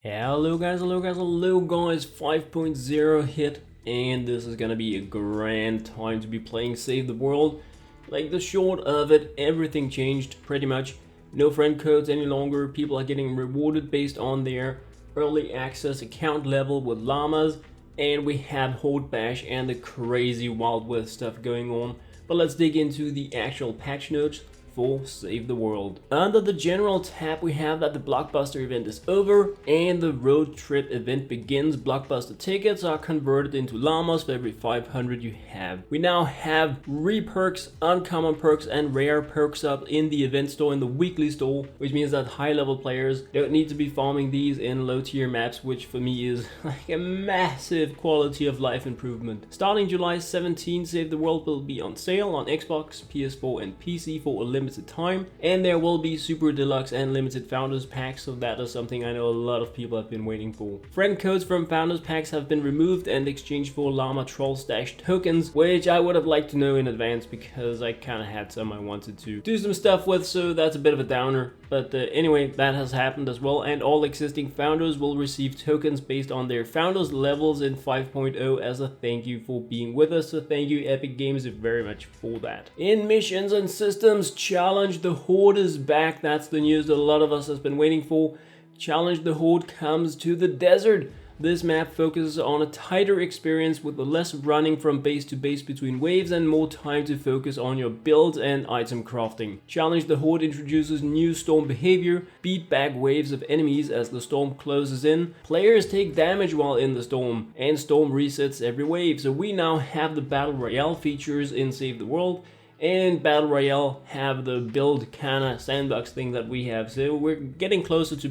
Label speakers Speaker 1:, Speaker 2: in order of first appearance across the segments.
Speaker 1: Hello guys, 5.0 hit, and this is gonna be a grand time to be playing Save the World. Like, the short of it, everything changed pretty much. No friend codes any longer, people are getting rewarded based on their early access account level with Llamas, and we have Horde Bash and the crazy Wild West stuff going on. But let's dig into the actual patch notes for Save the World. Under the general tab, we have that the Blockbuster event is over and the road trip event begins. Blockbuster tickets are converted into Llamas for every 500 you have. We now have re-perks, uncommon perks and rare perks up in the event store, in the weekly store, which means that high level players don't need to be farming these in low tier maps, which for me is like a massive quality of life improvement. Starting July 17th, Save the World will be on sale on Xbox, PS4 and PC for a limited time, and there will be super deluxe and limited founders packs, so that is something I know a lot of people have been waiting for. Friend codes from founders packs have been removed and exchanged for llama troll stash tokens, which I would have liked to know in advance because I kind of had some I wanted to do some stuff with, so that's a bit of a downer. But anyway, that has happened as well, and all existing founders will receive tokens based on their founders levels in 5.0 as a thank you for being with us. So thank you Epic Games very much for that. In missions and systems, Challenge the Horde is back. That's the news that a lot of us has been waiting for. Challenge the Horde comes to the desert. This map focuses on a tighter experience with less running from base to base between waves and more time to focus on your build and item crafting. Challenge the Horde introduces new storm behavior, beat back waves of enemies as the storm closes in. Players take damage while in the storm, and storm resets every wave. So we now have the Battle Royale features in Save the World, and Battle Royale have the build kinda sandbox thing that we have, so we're getting closer to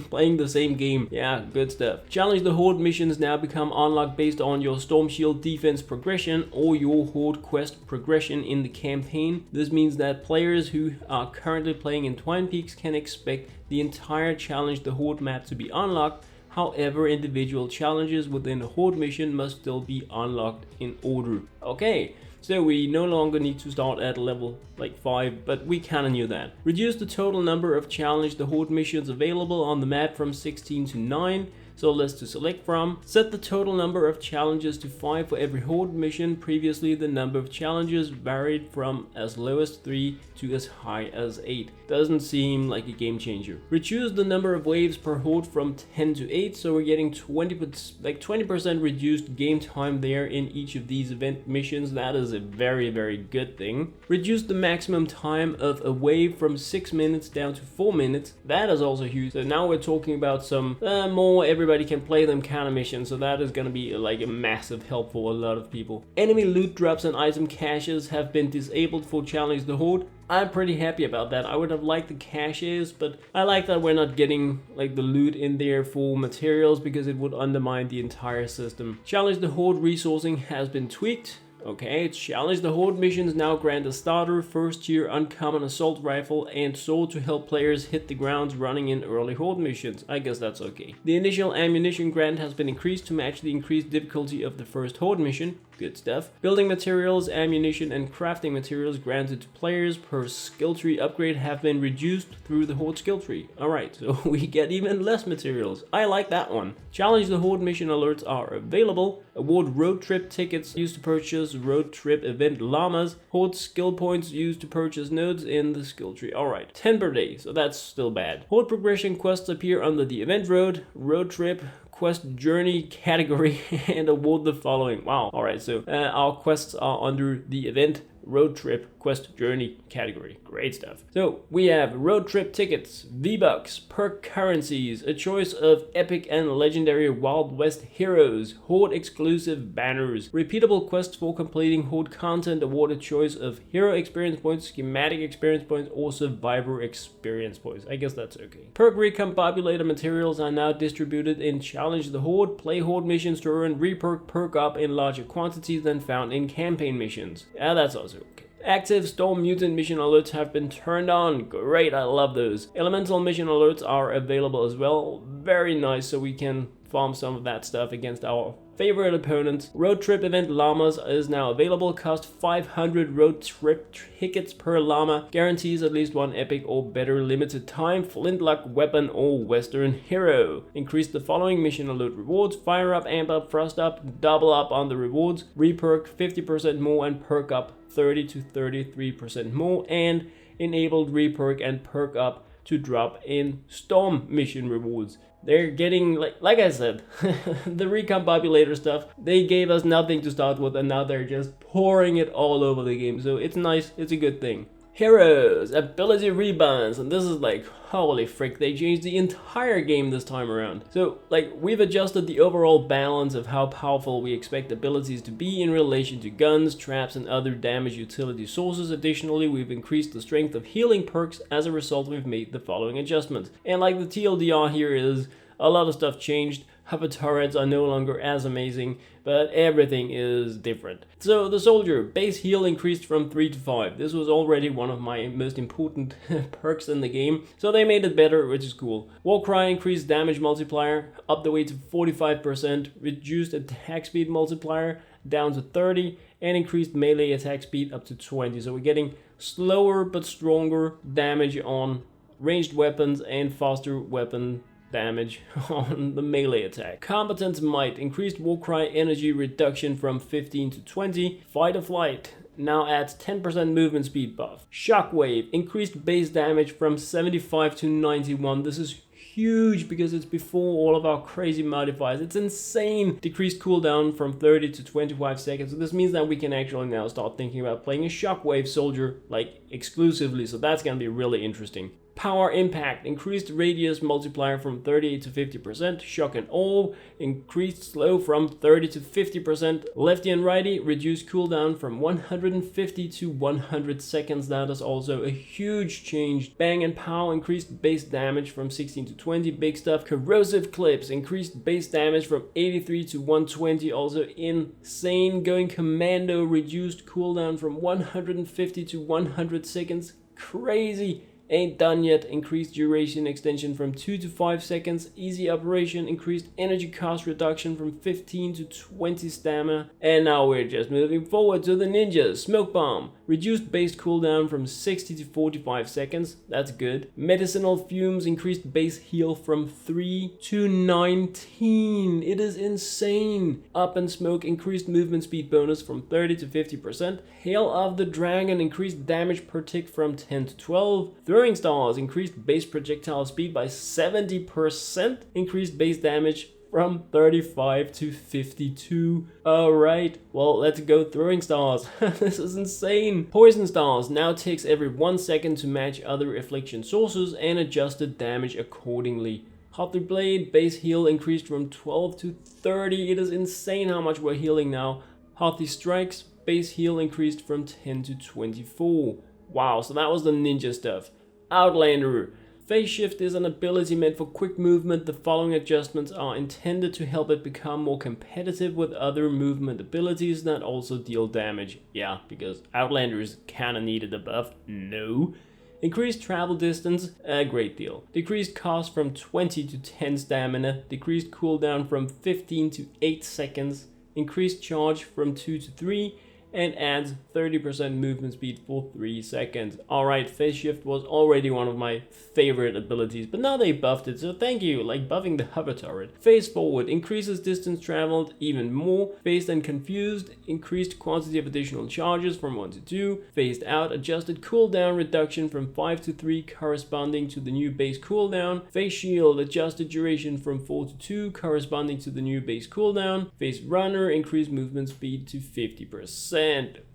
Speaker 1: playing the same game. Yeah, good stuff. Challenge the Horde missions now become unlocked based on your Storm Shield defense progression or your Horde quest progression in the campaign. This means that players who are currently playing in Twin Peaks can expect the entire Challenge the Horde map to be unlocked. However, individual challenges within a Horde mission must still be unlocked in order. Okay. So we no longer need to start at level like 5, but we kinda knew that. Reduce the total number of Challenge the Horde missions available on the map from 16 to 9. So list to select from. Set the total number of challenges to 5 for every Horde mission. Previously, the number of challenges varied from as low as 3 to as high as 8. Doesn't seem like a game changer. Reduce the number of waves per Horde from 10 to 8, so we're getting 20% reduced game time there in each of these event missions. That is a very, very good thing. Reduce the maximum time of a wave from 6 minutes down to 4 minutes. That is also huge. So now we're talking about some more everybody can play them kind of missions, so that is going to be like a massive help for a lot of people. Enemy loot drops and item caches have been disabled for Challenge the Horde. I'm pretty happy about that. I would have liked the caches, but I like that we're not getting like the loot in there for materials because it would undermine the entire system. Challenge the Horde resourcing has been tweaked. Okay, Challenge the Horde missions now grant a starter, first tier uncommon assault rifle and sword to help players hit the ground running in early Horde missions. I guess that's okay. The initial ammunition grant has been increased to match the increased difficulty of the first Horde mission. Good stuff. Building materials, ammunition and crafting materials granted to players per skill tree upgrade have been reduced through the Horde skill tree. Alright, so we get even less materials. I like that one. Challenge the Horde mission alerts are available. Award road trip tickets used to purchase road trip event llamas. Horde skill points used to purchase nodes in the skill tree. Alright, 10 per day, so that's still bad. Horde progression quests appear under the event road trip, quest journey category, and award the following. Wow. Alright, so our quests are under the event road trip quest journey category. Great stuff. So we have road trip tickets, V-Bucks, perk currencies, a choice of epic and legendary Wild West heroes, Horde exclusive banners, repeatable quests for completing Horde content, award a choice of hero experience points, schematic experience points, or survivor experience points. I guess that's okay. Perk recombobulator materials are now distributed in Challenge the Horde. Play Horde missions to earn perk up in larger quantities than found in campaign missions. Yeah, that's also okay. Active Storm Mutant mission alerts have been turned on. Great, I love those. Elemental mission alerts are available as well. Very nice, so we can farm some of that stuff against our Favorite opponents. Road trip event Llamas is now available. Cost 500 road trip tickets per llama. Guarantees at least one epic or better limited time. Flintlock weapon or western hero. Increase the following mission alert rewards. Fire up, amp up, frost up, double up on the rewards. Reperk 50% more and perk up 30 to 33% more. And enabled reperk and perk up to drop in storm mission rewards. They're getting, like I said, the recombobulator stuff, they gave us nothing to start with and now they're just pouring it all over the game. So it's nice, it's a good thing. Heroes, ability rebalance, and this is like, holy frick, they changed the entire game this time around. So, like, we've adjusted the overall balance of how powerful we expect abilities to be in relation to guns, traps, and other damage utility sources. Additionally, we've increased the strength of healing perks. As a result, we've made the following adjustments. And like the TLDR here is, a lot of stuff changed. Hover turrets are no longer as amazing, but everything is different. So the soldier, base heal increased from 3 to 5. This was already one of my most important perks in the game, so they made it better, which is cool. Warcry increased damage multiplier up the way to 45%, reduced attack speed multiplier down to 30, and increased melee attack speed up to 20. So we're getting slower but stronger damage on ranged weapons and faster weapon damage on the melee attack. Combatant's Might increased Warcry energy reduction from 15 to 20. Fight or Flight now adds 10% movement speed buff. Shockwave increased base damage from 75 to 91. This is huge because it's before all of our crazy modifiers. It's insane. Decreased cooldown from 30 to 25 seconds. So this means that we can actually now start thinking about playing a Shockwave soldier like exclusively. So that's gonna be really interesting. Power Impact increased radius multiplier from 38 to 50%. Shock and Awe increased slow from 30 to 50%. Lefty and righty reduced cooldown from 150 to 100 seconds. That is also a huge change. Bang and Pow increased base damage from 16 to 20. Big stuff. Corrosive Clips increased base damage from 83 to 120. Also insane. Going Commando reduced cooldown from 150 to 100 seconds. Crazy. Ain't done yet. Increased duration extension from 2 to 5 seconds. Easy operation increased energy cost reduction from 15 to 20 stamina. And now we're just moving forward to the ninjas. Smokebomb reduced base cooldown from 60 to 45 seconds. That's good. Medicinal Fumes increased base heal from 3 to 19. It is insane. Up and Smoke increased movement speed bonus from 30 to 50%. Hail of the Dragon increased damage per tick from 10 to 12. Throwing Stars increased base projectile speed by 70%, increased base damage from 35 to 52. Alright, well, let's go Throwing Stars. This is insane. Poison Stars now takes every 1 second to match other affliction sources and adjusted damage accordingly. Hotly Blade base heal increased from 12 to 30. It is insane how much we're healing now. Hotly Strikes base heal increased from 10 to 24. Wow, so that was the ninja stuff. Outlander. Phase Shift is an ability meant for quick movement. The following adjustments are intended to help it become more competitive with other movement abilities that also deal damage. Yeah, because Outlander is kinda needed a buff. No. Increased travel distance, a great deal. Decreased cost from 20 to 10 stamina. Decreased cooldown from 15 to 8 seconds. Increased charge from 2 to 3. And adds 30% movement speed for 3 seconds. Alright, Phase Shift was already one of my favorite abilities, but now they buffed it, so thank you, like buffing the hover turret. Phase Forward increases distance traveled even more. Phased and Confused increased quantity of additional charges from 1 to 2. Phased Out adjusted cooldown reduction from 5 to 3 corresponding to the new base cooldown. Phase Shield adjusted duration from 4 to 2 corresponding to the new base cooldown. Phase Runner increased movement speed to 50%.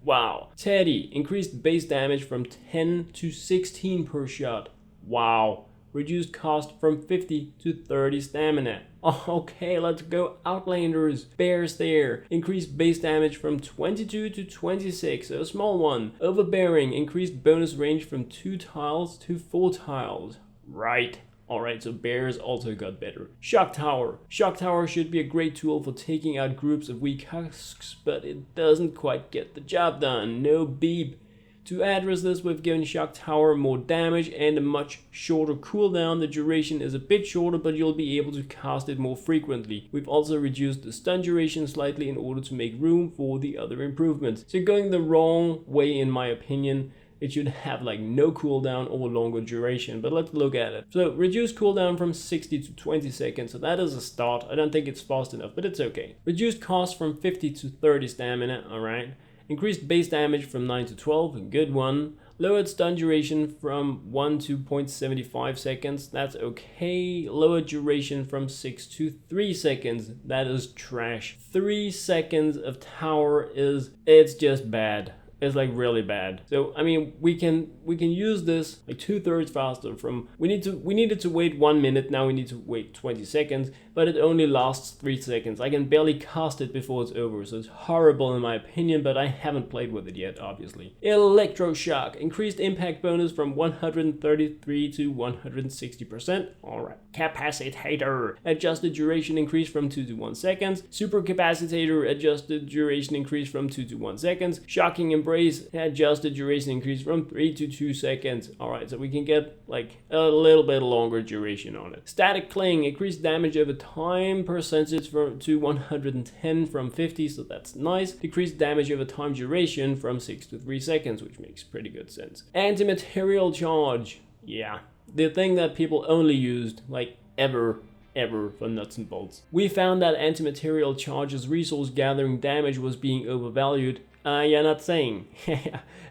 Speaker 1: Wow. Teddy increased base damage from 10 to 16 per shot. Wow. Reduced cost from 50 to 30 stamina. Okay, let's go Outlanders. Bears there. Increased base damage from 22 to 26, a small one. Overbearing increased bonus range from 2 tiles to 4 tiles. Right. Alright, so bears also got better. Shock Tower. Shock Tower should be a great tool for taking out groups of weak husks, but it doesn't quite get the job done. No beep. To address this, we've given Shock Tower more damage and a much shorter cooldown. The duration is a bit shorter, but you'll be able to cast it more frequently. We've also reduced the stun duration slightly in order to make room for the other improvements. So you're going the wrong way in my opinion. It should have like no cooldown or longer duration, but let's look at it. So reduce cooldown from 60 to 20 seconds, so that is a start. I don't think it's fast enough, but it's okay. Reduced cost from 50 to 30 stamina, alright. Increased base damage from 9 to 12, a good one. Lowered stun duration from 1 to 0.75 seconds, that's okay. Lowered duration from 6 to 3 seconds, that is trash. 3 seconds of tower it's just bad. It's like really bad. So I mean, we can use this like 2/3 faster. From we needed to wait 1 minute, now we need to wait 20 seconds, but it only lasts 3 seconds. I can barely cast it before it's over, so it's horrible in my opinion, but I haven't played with it yet, obviously. Electroshock, increased impact bonus from 133 to 160%. Alright. Capacitator, adjusted duration increased from 2 to 1 seconds. Super capacitator, adjusted duration increased from 2 to 1 seconds. Shocking embrace, adjusted duration increased from 3 to 2 seconds. Alright, so we can get like a little bit longer duration on it. Static cling, increased damage over time percentage to 110 from 50, so that's nice. Decreased damage over time duration from 6 to 3 seconds, which makes pretty good sense. Antimaterial charge, yeah. The thing that people only used, like ever for nuts and bolts. We found that Antimaterial Charges resource gathering damage was being overvalued. You're not saying.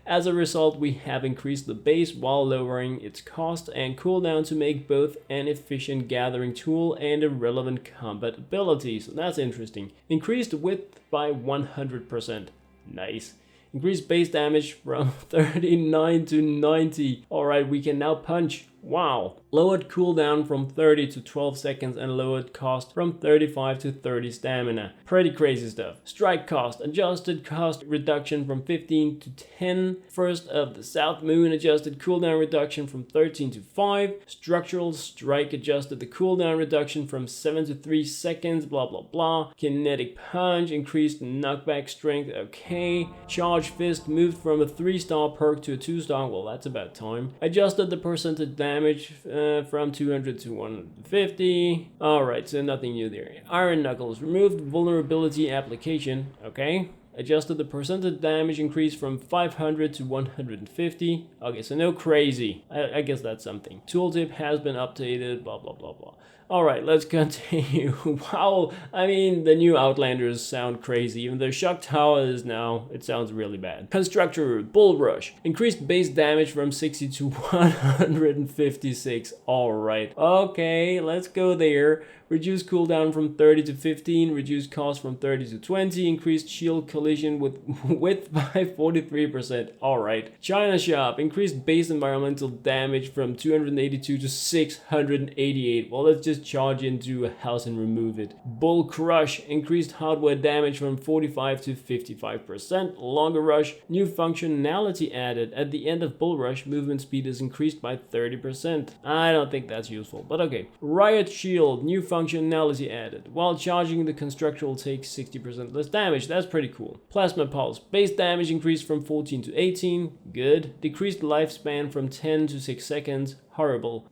Speaker 1: As a result, we have increased the base while lowering its cost and cooldown to make both an efficient gathering tool and a relevant combat ability. So that's interesting. Increased width by 100%. Nice. Increased base damage from 39 to 90. Alright, we can now punch. Wow. Lowered cooldown from 30 to 12 seconds and lowered cost from 35 to 30 stamina. Pretty crazy stuff. Strike cost, adjusted cost reduction from 15 to 10. First of the South Moon, adjusted cooldown reduction from 13 to 5. Structural strike, adjusted the cooldown reduction from 7 to 3 seconds, blah blah blah. Kinetic punch, increased knockback strength, okay. Charge fist, moved from a 3-star perk to a 2-star, well that's about time. Adjusted the percentage damage from 200 to 150. Alright, so nothing new there. Iron Knuckles, removed vulnerability application, okay. Adjusted the percentage damage increase from 500 to 150. Okay, so no crazy. I guess that's something. Tooltip has been updated, blah blah blah blah. Alright, let's continue. Wow, I mean, the new Outlanders sound crazy. Even though Shock Tower is now, it sounds really bad. Constructor, Bull Rush. Increased base damage from 60 to 156. Alright, okay, let's go there. Reduced cooldown from 30 to 15, reduced cost from 30 to 20, increased shield collision with width by 43%. Alright. China Shop, increased base environmental damage from 282 to 688. Well, let's just charge into a house and remove it. Bull Crush, increased hardware damage from 45 to 55%. Longer Rush, new functionality added. At the end of Bull Rush, movement speed is increased by 30%. I don't think that's useful, but okay. Riot Shield, new functionality added. While charging, the constructor will take 60% less damage. That's pretty cool. Plasma Pulse. Base damage increased from 14 to 18. Good. Decreased lifespan from 10 to 6 seconds. Horrible.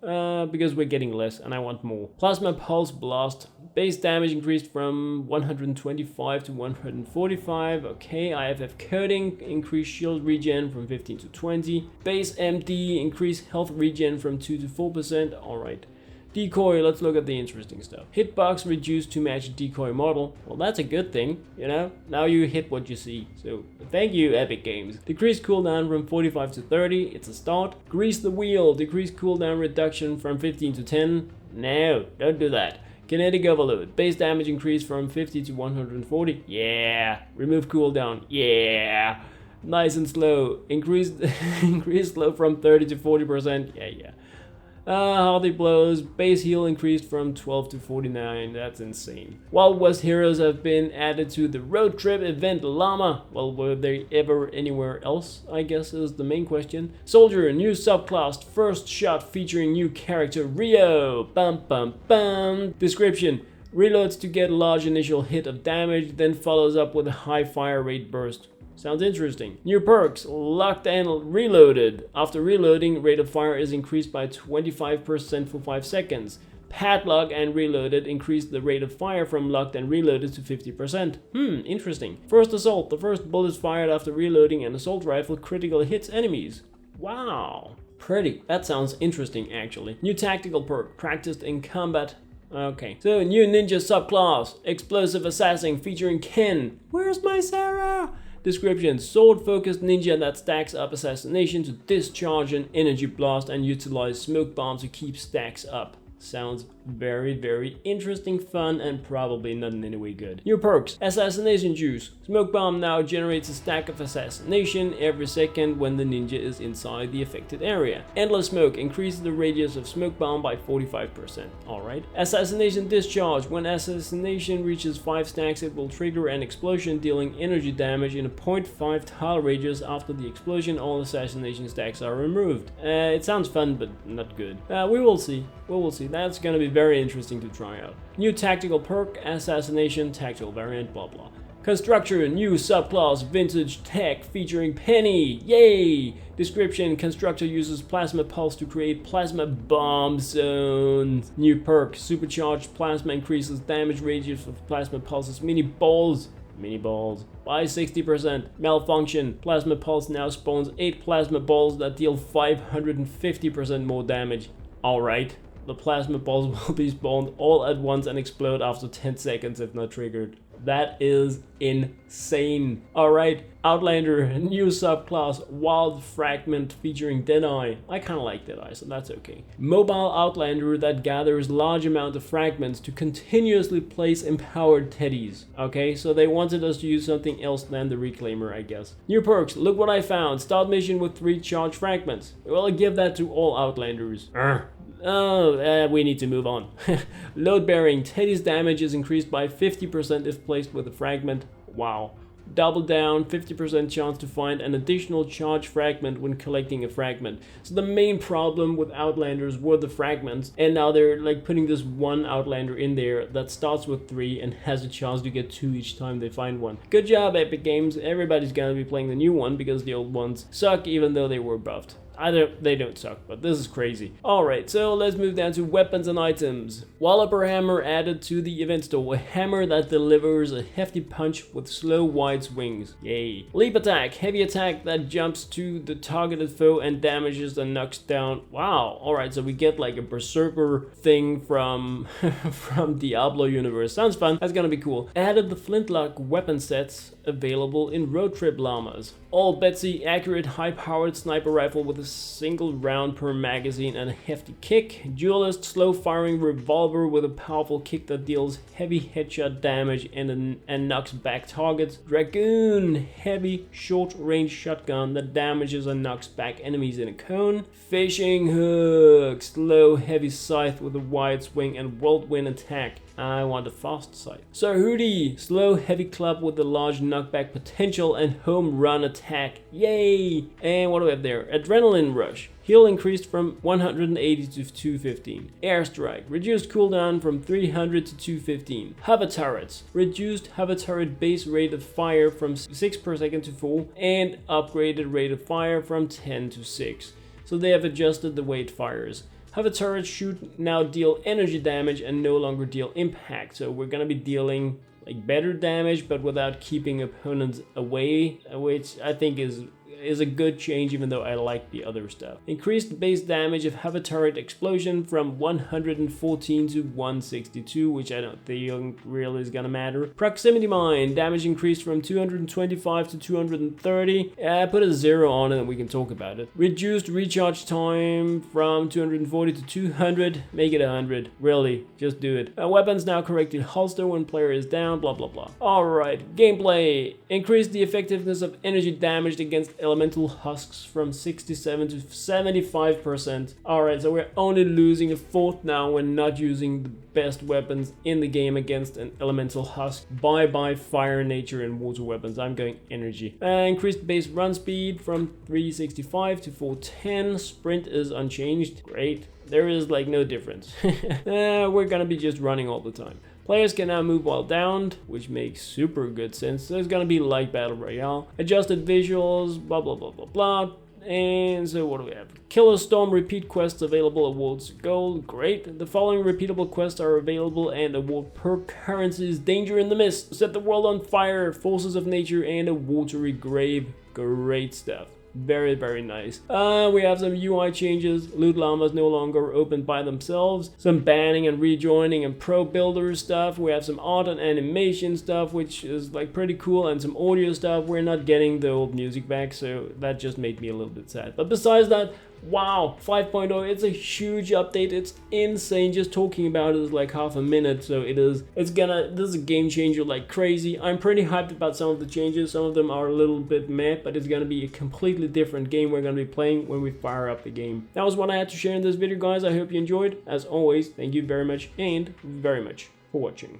Speaker 1: Because we're getting less and I want more. Plasma Pulse Blast. Base damage increased from 125 to 145. Okay. IFF Coating. Increased shield regen from 15 to 20. Base MD. Increased health regen from 2 to 4%. Alright. Decoy, let's look at the interesting stuff. Hitbox reduced to match Decoy model. Well, that's a good thing, you know? Now you hit what you see. So, thank you, Epic Games. Decreased cooldown from 45 to 30. It's a start. Grease the Wheel. Decreased cooldown reduction from 15 to 10. No, don't do that. Kinetic Overload. Base damage increased from 50 to 140. Yeah. Remove cooldown. Yeah. Nice and slow. Increased slow from 30 to 40%. Yeah. Hardy Blows, base heal increased from 12 to 49, that's insane. Wild West heroes have been added to the road trip event Llama. Well, were they ever anywhere else, I guess is the main question. Soldier, new subclass, first shot featuring new character Rio. Bum bum bum. Description. Reloads to get a large initial hit of damage, then follows up with a high fire rate burst. Sounds interesting. New perks, locked and reloaded. After reloading, rate of fire is increased by 25% for 5 seconds. Padlock and reloaded increased the rate of fire from locked and reloaded to 50%. Interesting. First assault, the first bullets fired after reloading an assault rifle critically hits enemies. Wow. Pretty. That sounds interesting actually. New tactical perk, practiced in combat. Okay. So new ninja subclass, explosive assassin featuring Ken. Where's my Sarah? Description, sword-focused ninja that stacks up assassination to discharge an energy blast and utilize smoke bomb to keep stacks up. Sounds very, very interesting, fun, and probably not in any way good. New perks, assassination juice. Smoke bomb now generates a stack of assassination every second when the ninja is inside the affected area. Endless smoke increases the radius of smoke bomb by 45%. Alright. Assassination discharge. When assassination reaches 5 stacks, it will trigger an explosion dealing energy damage in a 0.5 tile radius. After the explosion, all assassination stacks are removed. It sounds fun, but not good. We will see. We will see. That's gonna be very interesting to try out. New tactical perk, assassination, tactical variant, blah blah. Constructor, new subclass, vintage tech featuring Penny. Yay! Description, Constructor uses plasma pulse to create plasma bomb zones. New perk, supercharged plasma increases damage radius of plasma pulses mini balls by 60%. Malfunction, plasma pulse now spawns 8 plasma balls that deal 550% more damage. Alright. The plasma balls will be spawned all at once and explode after 10 seconds if not triggered. That is insane. Alright, Outlander, new subclass, Wild Fragment featuring Decoy. I kinda like Decoy, so that's okay. Mobile Outlander that gathers large amount of fragments to continuously place empowered teddies. Okay, so they wanted us to use something else than the Reclaimer, I guess. New perks, look what I found. Start mission with 3 charge fragments. Well, I'll give that to all Outlanders. We need to move on. Load bearing, Teddy's damage is increased by 50% if placed with a fragment. Wow. Double down, 50% chance to find an additional charge fragment when collecting a fragment. So the main problem with Outlanders were the fragments, and now they're like putting this one Outlander in there that starts with 3 and has a chance to get 2 each time they find one. Good job, Epic Games. Everybody's gonna be playing the new one because the old ones suck even though they were buffed. They don't suck, but this is crazy. Alright, so let's move down to weapons and items. Walloper Hammer added to the event store. A hammer that delivers a hefty punch with slow wide swings. Yay. Leap attack. Heavy attack that jumps to the targeted foe and damages and knocks down. Wow. Alright, so we get like a berserker thing from from Diablo universe. Sounds fun. That's gonna be cool. Added the Flintlock weapon sets available in Road Trip Llamas. All Betsy accurate high-powered sniper rifle with a single round per magazine and a hefty kick. Duelist slow-firing revolver with a powerful kick that deals heavy headshot damage and knocks back targets. Dragoon heavy short-range shotgun that damages and knocks back enemies in a cone. Fishing hook slow heavy scythe with a wide swing and whirlwind attack. I want a fast sight. Sahudi, slow heavy club with a large knockback potential and home run attack. Yay! And what do we have there? Adrenaline rush. Heal increased from 180 to 215. Airstrike. Reduced cooldown from 300 to 215. Hover turrets. Reduced hover turret base rate of fire from 6 per second to 4. And upgraded rate of fire from 10 to 6. So they have adjusted the way it fires. Hover turrets should now deal energy damage and no longer deal impact. So we're gonna be dealing like better damage but without keeping opponents away, which I think is a good change even though I like the other stuff. Increased base damage of hover turret explosion from 114 to 162, which I don't think really is gonna matter. Proximity mine, damage increased from 225 to 230. Put a 0 on it and we can talk about it. Reduced recharge time from 240 to 200, make it 100. Really, just do it. Weapons now corrected holster when player is down, blah blah blah. Alright, gameplay. Increase the effectiveness of energy damaged against elemental husks from 67 to 75%. Alright, so we're only losing a fourth now when not using the best weapons in the game against an elemental husk. Bye bye fire, nature and water weapons. I'm going energy. Increased base run speed from 365 to 410. Sprint is unchanged. Great. There is like no difference. We're gonna be just running all the time. Players can now move while downed, which makes super good sense. There's gonna be like Battle Royale. Adjusted visuals, blah blah blah blah blah. And so what do we have? Killer Storm repeat quests available, awards gold, great. The following repeatable quests are available and award per currencies: Danger in the Mist, Set the World on Fire, Forces of Nature, and a Watery Grave. Great stuff. Very, very nice. We have some UI changes. Loot Llamas no longer open by themselves. Some banning and rejoining and pro builder stuff. We have some art and animation stuff, which is like pretty cool, and some audio stuff. We're not getting the old music back, so that just made me a little bit sad. But besides that, wow, 5.0, it's a huge update. It's insane. Just talking about it is like half a minute, so this is a game changer like crazy. I'm pretty hyped about some of the changes. Some of them are a little bit meh, but it's gonna be a completely different game we're gonna be playing when we fire up the game. That was what I had to share in this video, guys. I hope you enjoyed. As always, thank you very much and very much for watching.